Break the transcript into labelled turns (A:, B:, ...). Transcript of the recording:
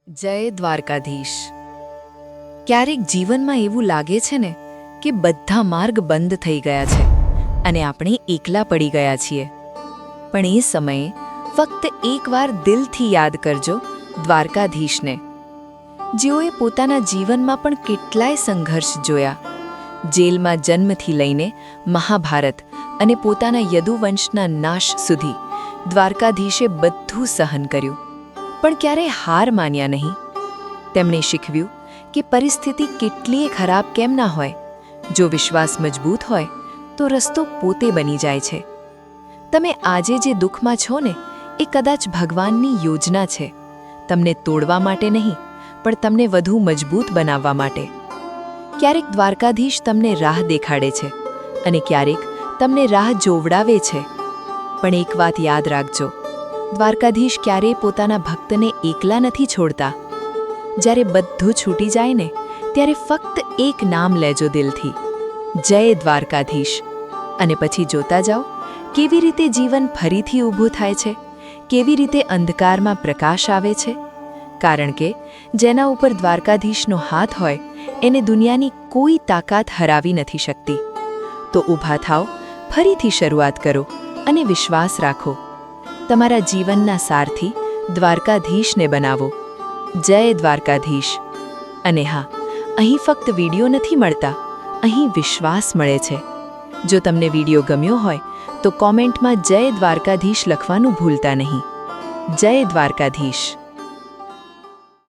A: જય દ્વારકાધીશ। ક્યારેક જીવનમાં એવું લાગે છે ને કે બધા માર્ગ બંધ થઈ ગયા છે અને આપણે એકલા પડી ગયા છીએ, પણ એ સમયે ફક્ત એકવાર દિલથી યાદ કરજો દ્વારકાધીશને, જેઓએ પોતાના જીવનમાં પણ કેટલાય સંઘર્ષ જોયા। જેલમાં જન્મથી લઈને મહાભારત અને પોતાના યદુવંશના નાશ સુધી દ્વારકાધીશે બધું સહન કર્યું, પણ ક્યારેય હાર માન્યા નહીં। તેમણે શીખવ્યું કે પરિસ્થિતિ કેટલીય ખરાબ કેમ ના હોય, જો વિશ્વાસ મજબૂત હોય તો રસ્તો પોતે બની જાય છે। તમે આજે જે દુઃખમાં છો ને, એ કદાચ ભગવાનની યોજના છે, તમને તોડવા માટે નહીં પણ તમને વધુ મજબૂત બનાવવા માટે। ક્યારેક દ્વારકાધીશ તમને રાહ દેખાડે છે અને ક્યારેક તમને રાહ જોવડાવે છે, પણ એક વાત યાદ રાખજો, દ્વારકાધીશ ક્યારેય પોતાના ભક્તને એકલા નથી છોડતા। જ્યારે બધું છૂટી જાય ને, ત્યારે ફક્ત એક નામ લેજો દિલથી, જય દ્વારકાધીશ, અને પછી જોતા જાઓ કેવી રીતે જીવન ફરીથી ઊભું થાય છે, કેવી રીતે અંધકારમાં પ્રકાશ આવે છે। કારણ કે જેના ઉપર દ્વારકાધીશનો હાથ હોય એને દુનિયાની કોઈ તાકાત હરાવી નથી શકતી। તો ઊભા થાઓ, ફરીથી શરૂઆત કરો અને વિશ્વાસ રાખો। તમારા જીવનના સારથી દ્વારકાધીશને બનાવો। જય દ્વારકાધીશ। અને હા, અહીં ફક્ત વિડીયો નથી મળતા, અહીં વિશ્વાસ મળે છે। જો તમને વિડીયો ગમ્યો હોય તો કોમેન્ટમાં જય દ્વારકાધીશ લખવાનું ભૂલતા નહીં। જય દ્વારકાધીશ।